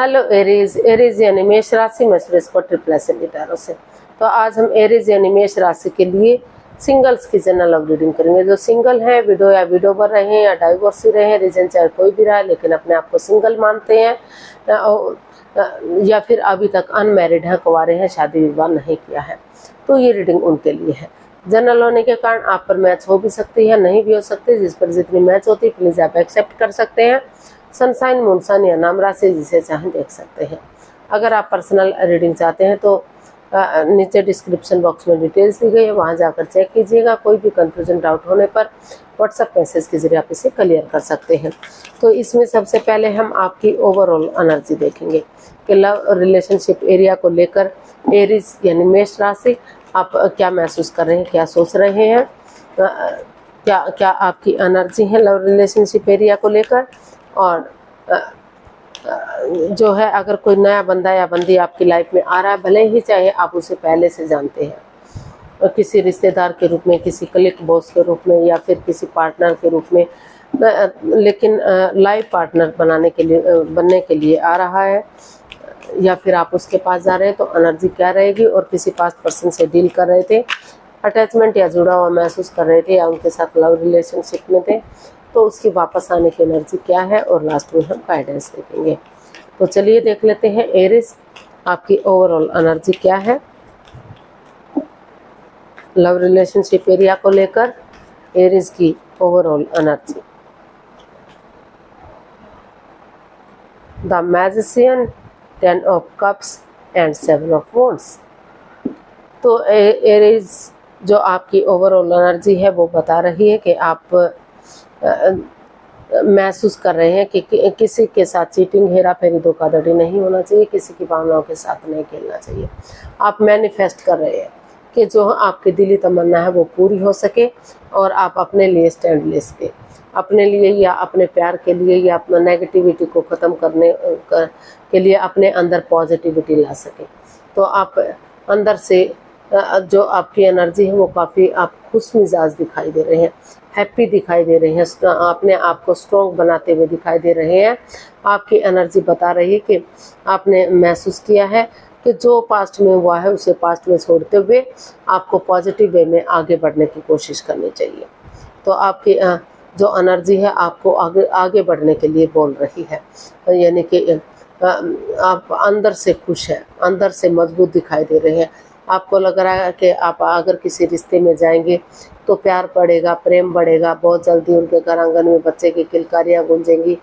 Hello Aries. Aries यानी मेष राशि, मैं सुरेश को ट्रिपल टैरो से। तो आज हम एरीज यानी मेष राशि के लिए सिंगल्स की जनरल लव रीडिंग करेंगे। जो सिंगल हैं, विडो या विडोवर रहे हैं या डाइवोर्सी रहे हैं, रीजन चाहे कोई भी रहा है लेकिन अपने आप को सिंगल मानते हैं, या फिर अभी तक अनमैरिड हैं, कुंवारे हैं, शादी विवाह नहीं किया है, तो ये रीडिंग उनके लिए है। जनरल होने के कारण आप पर मैच हो भी सकती है, नहीं भी हो सकती। जिस पर जितनी मैच होती है प्लीज आप एक्सेप्ट कर सकते हैं। सनसाइन, मूनसाइन या नाम राशि जिसे चाहें देख सकते हैं। अगर आप पर्सनल रीडिंग चाहते हैं तो नीचे डिस्क्रिप्शन बॉक्स में डिटेल्स दी गई है, वहां जाकर चेक कीजिएगा। कोई भी कंफ्यूजन, डाउट होने पर व्हाट्सएप मैसेज के जरिए आप इसे क्लियर कर सकते हैं। तो इसमें सबसे पहले हम आपकी ओवरऑल एनर्जी देखेंगे कि लव रिलेशनशिप एरिया को लेकर एरीज यानी मेष राशि आप क्या महसूस कर रहे हैं, क्या सोच रहे हैं, क्या क्या आपकी एनर्जी है लव रिलेशनशिप एरिया को लेकर। और जो है, अगर कोई नया बंदा या बंदी आपकी लाइफ में आ रहा है, भले ही चाहे आप उसे पहले से जानते हैं, किसी रिश्तेदार के रूप में, किसी कलीग बॉस के रूप में, या फिर किसी पार्टनर के रूप में, लेकिन लाइफ पार्टनर बनने के लिए आ रहा है, या फिर आप उसके पास जा रहे हैं, तो एनर्जी क्या रहेगी। और किसी पास्ट पर्सन से डील कर रहे थे, अटैचमेंट या जुड़ा हुआ महसूस कर रहे थे, या उनके साथ लव रिलेशनशिप में थे, तो उसकी वापस आने की एनर्जी क्या है। और लास्ट में हम गाइडेंस देखेंगे। तो चलिए देख लेते हैं एरीज आपकी ओवरऑल एनर्जी क्या है लव रिलेशनशिप एरिया को लेकर। एरीज की overall energy, the magician, 10 of cups and 7 of wands. तो एरीज जो आपकी ओवरऑल एनर्जी है वो बता रही है कि आप महसूस कर रहे हैं कि किसी के साथ चीटिंग, हेरा फेरी, धोखाधड़ी नहीं होना चाहिए, किसी की भावनाओं के साथ नहीं खेलना चाहिए। आप मैनिफेस्ट कर रहे हैं कि जो आपकी दिली तमन्ना है वो पूरी हो सके, और आप अपने लिए स्टैंड ले सके, अपने लिए या अपने प्यार के लिए, या अपना नेगेटिविटी को ख़त्म करने के लिए अपने अंदर पॉजिटिविटी ला सके। तो आप अंदर से जो आपकी एनर्जी है वो काफ़ी आप खुश मिजाज दिखाई दे रहे हैं, हैप्पी दिखाई दे रहे हैं, अपने आप को स्ट्रॉन्ग बनाते हुए दिखाई दे रहे हैं। आपकी एनर्जी बता रही है कि आपने महसूस किया है कि जो पास्ट में हुआ है उसे पास्ट में छोड़ते हुए आपको पॉजिटिव वे में आगे बढ़ने की कोशिश करनी चाहिए। तो आपकी जो एनर्जी है आपको आगे बढ़ने के लिए बोल रही है, यानी कि आप अंदर से खुश हैं, अंदर से मजबूत दिखाई दे रहे हैं। आपको लग रहा है कि आप अगर किसी रिश्ते में जाएंगे तो प्यार बढ़ेगा, प्रेम बढ़ेगा, बहुत जल्दी उनके घर आंगन में बच्चे की किलकारियाँ गूंजेंगी,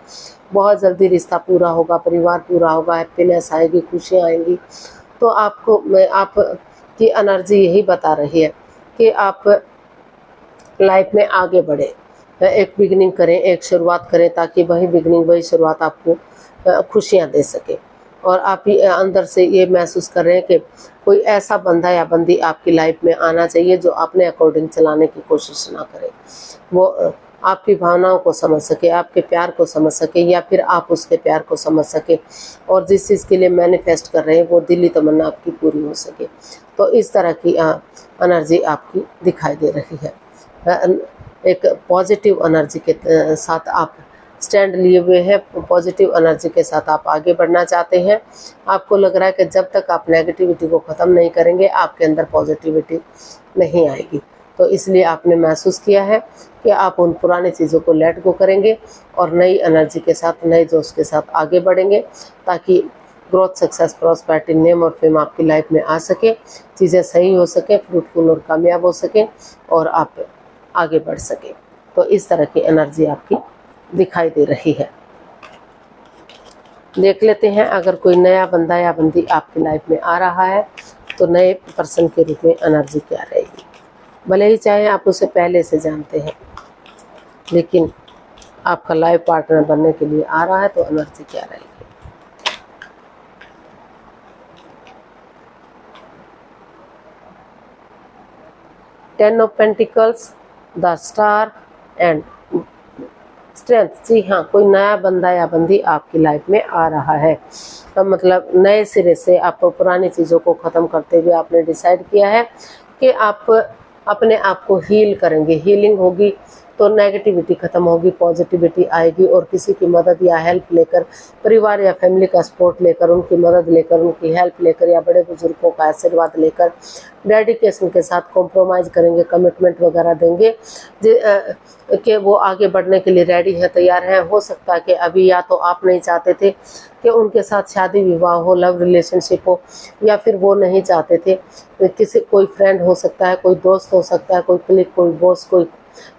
बहुत जल्दी रिश्ता पूरा होगा, परिवार पूरा होगा, हैप्पीनेस आएगी, खुशियाँ आएंगी। तो आपकी एनर्जी यही बता रही है कि आप लाइफ में आगे बढ़े, एक बिगनिंग करें, एक शुरुआत करें, ताकि वही बिगनिंग, वही शुरुआत आपको खुशियाँ दे सके। और आप ही अंदर से ये महसूस कर रहे हैं कि कोई ऐसा बंदा या बंदी आपकी लाइफ में आना चाहिए जो अपने अकॉर्डिंग चलाने की कोशिश ना करे, वो आपकी भावनाओं को समझ सके, आपके प्यार को समझ सके, या फिर आप उसके प्यार को समझ सके, और जिस चीज़ के लिए मैनिफेस्ट कर रहे हैं वो दिली तमन्ना आपकी पूरी हो सके। तो इस तरह की एनर्जी आपकी दिखाई दे रही है। एक पॉजिटिव एनर्जी के साथ आप स्टैंड लिए हुए हैं, पॉजिटिव एनर्जी के साथ आप आगे बढ़ना चाहते हैं। आपको लग रहा है कि जब तक आप नेगेटिविटी को ख़त्म नहीं करेंगे आपके अंदर पॉजिटिविटी नहीं आएगी। तो इसलिए आपने महसूस किया है कि आप उन पुरानी चीज़ों को लेट गो करेंगे और नई एनर्जी के साथ, नए जोश के साथ आगे बढ़ेंगे, ताकि ग्रोथ, सक्सेस, प्रॉस्पेरिटी, नेम और फेम आपकी लाइफ में आ सके, चीज़ें सही हो सके, फ्रूटफुल और कामयाब हो सके, और आप आगे बढ़ सके। तो इस तरह की एनर्जी आपकी दिखाई दे रही है। देख लेते हैं अगर कोई नया बंदा या बंदी आपकी लाइफ में आ रहा है तो नए पर्सन के रूप में एनर्जी क्या रहेगी। भले ही चाहे आप उसे पहले से जानते हैं, लेकिन आपका लाइफ पार्टनर बनने के लिए आ रहा है, तो एनर्जी क्या रहेगी। Ten of pentacles, the star and strength. जी हाँ, कोई नया बंदा या बंदी आपकी लाइफ में आ रहा है, तो मतलब नए सिरे से आप पुरानी चीज़ों को ख़त्म करते हुए आपने डिसाइड किया है कि आप अपने आप को हील करेंगे, हीलिंग होगी, तो नेगेटिविटी खत्म होगी, पॉजिटिविटी आएगी। और किसी की मदद या हेल्प लेकर, परिवार या फैमिली का सपोर्ट लेकर, उनकी मदद लेकर, उनकी हेल्प लेकर या बड़े बुजुर्गों का आशीर्वाद लेकर डेडिकेशन के साथ कॉम्प्रोमाइज़ करेंगे, कमिटमेंट वगैरह देंगे कि वो आगे बढ़ने के लिए रेडी है, तैयार हैं। हो सकता है कि अभी या तो आप नहीं चाहते थे कि उनके साथ शादी विवाह हो, लव रिलेशनशिप हो, या फिर वो नहीं चाहते थे। किसी कोई फ्रेंड हो सकता है, कोई दोस्त हो सकता है, कोई क्लिक, कोई बॉस, कोई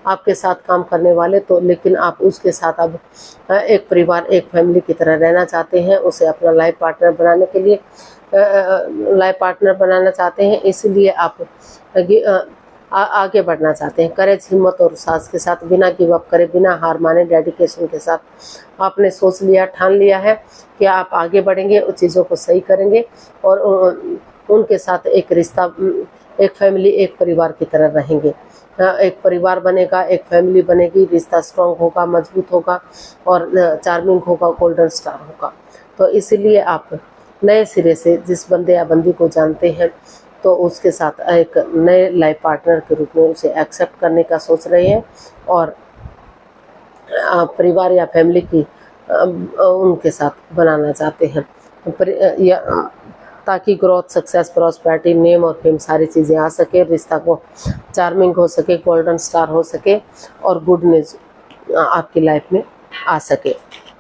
आपके साथ काम करने वाले, तो लेकिन आप उसके साथ अब एक परिवार, एक फैमिली की तरह रहना चाहते हैं। उसे अपना लाइफ पार्टनर बनाने के लिए बनाना चाहते हैं, इसलिए आप आगे बढ़ना चाहते हैं। करेज, हिम्मत और साहस के साथ, बिना गिव अप करे, बिना हार माने, डेडिकेशन के साथ आपने सोच लिया, ठान लिया है कि आप आगे बढ़ेंगे, उन चीज़ों को सही करेंगे और उनके साथ एक रिश्ता, एक फैमिली, एक परिवार की तरह रहेंगे। एक परिवार बनेगा, एक फैमिली बनेगी, रिश्ता स्ट्रॉन्ग होगा, मजबूत होगा और चार्मिंग होगा, गोल्डन स्टार होगा। तो इसीलिए आप नए सिरे से जिस बंदे या बंदी को जानते हैं तो उसके साथ एक नए लाइफ पार्टनर के रूप में उसे एक्सेप्ट करने का सोच रहे हैं और परिवार या फैमिली की उनके साथ बनाना चाहते हैं, ताकि ग्रोथ, सक्सेस, प्रॉस्पेरिटी, नेम और फेम सारी चीज़ें आ सके, रिश्ता को चार्मिंग हो सके, गोल्डन स्टार हो सके और गुड न्यूज आपकी लाइफ में आ सके।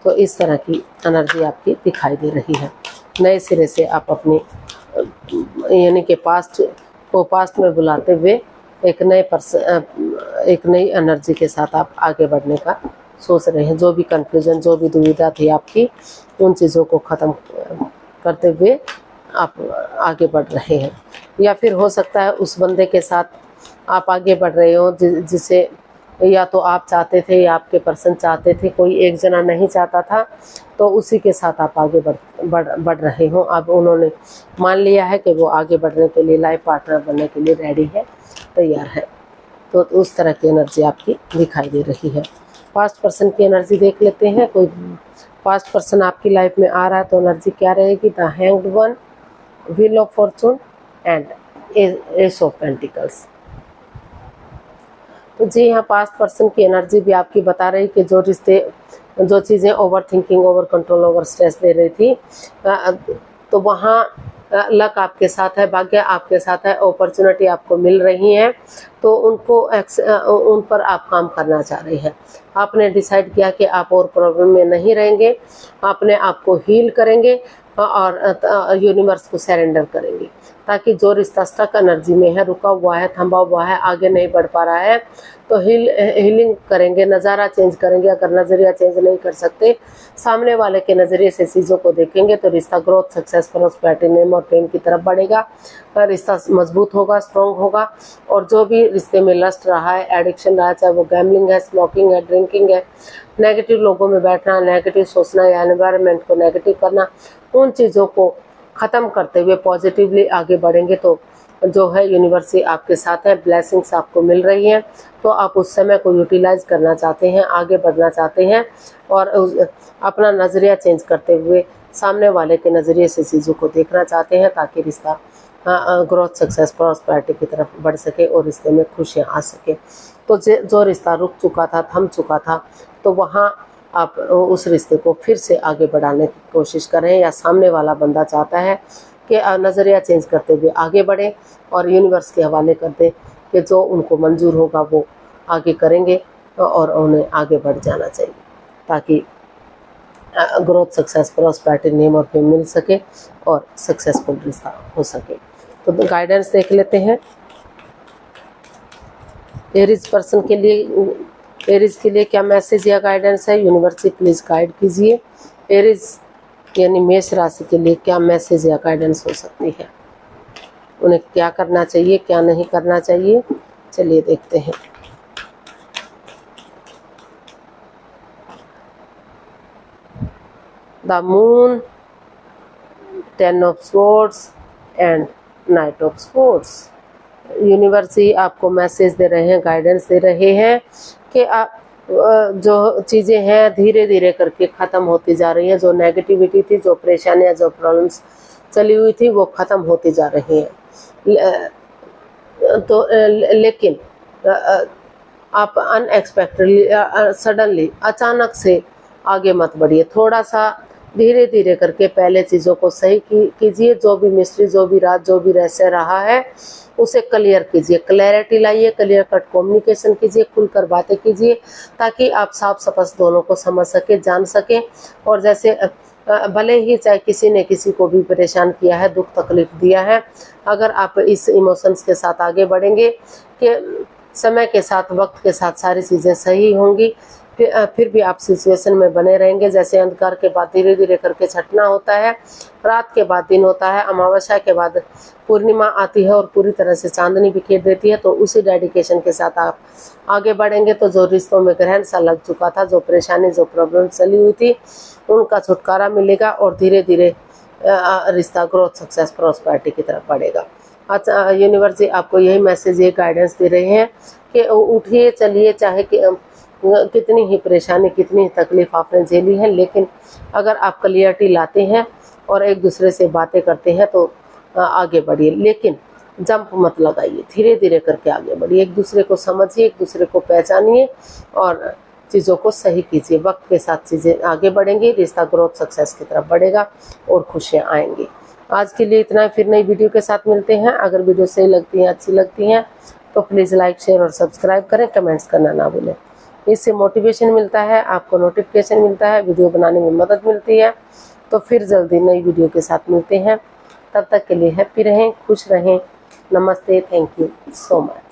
तो इस तरह की एनर्जी आपकी दिखाई दे रही है। नए सिरे से आप अपनी यानी कि पास्ट को पास्ट में बुलाते हुए एक नई एनर्जी के साथ आप आगे बढ़ने का सोच रहे हैं। जो भी कन्फ्यूजन, जो भी दुविधा थी आपकी, उन चीज़ों को ख़त्म करते हुए आप आगे बढ़ रहे हैं। या फिर हो सकता है उस बंदे के साथ आप आगे बढ़ रहे हो जिसे या तो आप चाहते थे या आपके पर्सन चाहते थे, कोई एक जना नहीं चाहता था, तो उसी के साथ आप आगे बढ़ रहे हो। अब उन्होंने मान लिया है कि वो आगे बढ़ने के लिए, लाइफ पार्टनर बनने के लिए रेडी है, तैयार है। तो उस तरह की एनर्जी आपकी दिखाई दे रही है। पास्ट पर्सन की एनर्जी देख लेते हैं। कोई पास्ट पर्सन आपकी लाइफ में आ रहा है तो एनर्जी क्या रहेगी? The hanged one, wheel of Fortune and S of pentacles. तो जी यहाँ पास्ट पर्सन की एनर्जी भी आपकी बता रही कि जो रिश्ते, जो चीज़ें over thinking, over control, over stress दे रही थी, तो वहाँ लक आपके साथ है, भाग्य आपके साथ है, अपॉर्चुनिटी आपको मिल रही है, तो उन पर आप काम करना चाह रही हैं। आपने डिसाइड किया कि आप और प्रॉब्लम में नहीं रहेंगे, आपने आपको हील करेंगे और यूनिवर्स को सरेंडर करेंगे, ताकि जो रिश्ता स्टक एनर्जी में है, रुका हुआ है, थंबा हुआ है, आगे नहीं बढ़ पा रहा है, तो हीलिंग करेंगे, नज़ारा चेंज करेंगे। अगर नज़रिया चेंज नहीं कर सकते, सामने वाले के नज़रिए से चीज़ों को देखेंगे, तो रिश्ता ग्रोथ, सक्सेस, प्रॉस्पेरिटी, नेम और फेम की तरफ बढ़ेगा। रिश्ता मजबूत होगा, स्ट्रॉन्ग होगा। और जो भी रिश्ते में लस्ट रहा है, एडिक्शन रहा है, चाहे वो गैम्बलिंग है, स्मोकिंग है, ड्रिंकिंग है, नेगेटिव लोगों में बैठना, नेगेटिव सोचना या एनवायरनमेंट को नेगेटिव करना, उन चीज़ों को ख़त्म करते हुए पॉजिटिवली आगे बढ़ेंगे तो जो है यूनिवर्स से आपके साथ है, ब्लेसिंग्स आपको मिल रही हैं। तो आप उस समय को यूटिलाइज करना चाहते हैं, आगे बढ़ना चाहते हैं और अपना नज़रिया चेंज करते हुए सामने वाले के नज़रिए से चीज़ों को देखना चाहते हैं, ताकि रिश्ता ग्रोथ, सक्सेस, प्रॉस्पेरिटी की तरफ बढ़ सके और रिश्ते में खुशियाँ आ सके। तो जो रिश्ता रुक चुका था, थम चुका था, तो वहाँ आप उस रिश्ते को फिर से आगे बढ़ाने की कोशिश करें, या सामने वाला बंदा चाहता है कि नज़रिया चेंज करते हुए आगे बढ़ें और यूनिवर्स के हवाले कर दें कि जो उनको मंजूर होगा वो आगे करेंगे और उन्हें आगे बढ़ जाना चाहिए, ताकि ग्रोथ, सक्सेस, प्रॉस्पेरिटी, नेम और फेम मिल सके और सक्सेसफुल रिश्ता हो सके। तो गाइडेंस देख लेते हैं। एरीज पर्सन के लिए, एरीज के लिए क्या मैसेज या गाइडेंस है? यूनिवर्स से प्लीज़ गाइड कीजिए। एरीज यानी मेष राशि के लिए क्या मैसेज या गाइडेंस हो सकती है? उन्हें क्या करना चाहिए, क्या नहीं करना चाहिए? चलिए देखते हैं। The moon, 10 of swords and knight of swords. Universe ही आपको मैसेज दे रहे हैं, गाइडेंस दे रहे हैं कि आप जो चीज़ें हैं धीरे धीरे करके ख़त्म होती जा रही हैं। जो नेगेटिविटी थी, जो परेशानियां, जो प्रॉब्लम्स चली हुई थी, वो ख़त्म होती जा रही हैं। तो लेकिन आप अनएक्सपेक्टेडली सडनली अचानक से आगे मत बढ़िए, थोड़ा सा धीरे धीरे करके पहले चीज़ों को सही कीजिए। जो भी मिस्ट्री, जो भी राज, जो भी रहस्य रहा है उसे क्लियर कीजिए, क्लैरिटी लाइए, क्लियर कट कम्युनिकेशन कीजिए, खुलकर बातें कीजिए, ताकि आप साफ स्पष्ट दोनों को समझ सके, जान सके। और जैसे भले ही चाहे किसी ने किसी को भी परेशान किया है, दुख तकलीफ दिया है, अगर आप इस इमोशंस के साथ आगे बढ़ेंगे कि समय के साथ, वक्त के साथ सारी चीज़ें सही होंगी, फिर भी आप सिचुएशन में बने रहेंगे। जैसे अंधकार के बाद धीरे धीरे करके छटना होता है, रात के बाद दिन होता है, अमावस्या के बाद पूर्णिमा आती है और पूरी तरह से चांदनी बिखेर देती है। तो उसी डेडिकेशन के साथ आप आगे बढ़ेंगे तो जो रिश्तों में ग्रहण सा लग चुका था, जो परेशानी, जो प्रॉब्लम चली हुई थी, उनका छुटकारा मिलेगा और धीरे धीरे रिश्ता ग्रोथ, सक्सेस, प्रॉस्पेरिटी की तरफ बढ़ेगा। अच्छा, यूनिवर्स जी आपको यही मैसेज, ये गाइडेंस दे रहे हैं कि उठिए, चलिए, चाहे कि कितनी ही परेशानी, कितनी ही तकलीफ आपने झेली है, लेकिन अगर आप क्लियरिटी लाते हैं और एक दूसरे से बातें करते हैं तो आगे बढ़िए। लेकिन जंप मत लगाइए, धीरे धीरे करके आगे बढ़िए, एक दूसरे को समझिए, एक दूसरे को पहचानिए और चीज़ों को सही कीजिए। वक्त के साथ चीज़ें आगे बढ़ेंगी, रिश्ता ग्रोथ, सक्सेस की तरफ बढ़ेगा और खुशियाँ आएंगी। आज के लिए इतना है, फिर नई वीडियो के साथ मिलते हैं। अगर वीडियो सही लगती है, अच्छी लगती हैं तो प्लीज़ लाइक, शेयर और सब्सक्राइब करें, कमेंट्स करना ना भूलें। इससे मोटिवेशन मिलता है, आपको नोटिफिकेशन मिलता है, वीडियो बनाने में मदद मिलती है। तो फिर जल्दी नई वीडियो के साथ मिलते हैं। तब तक के लिए हैप्पी रहें, खुश रहें। नमस्ते, थैंक यू सो मच।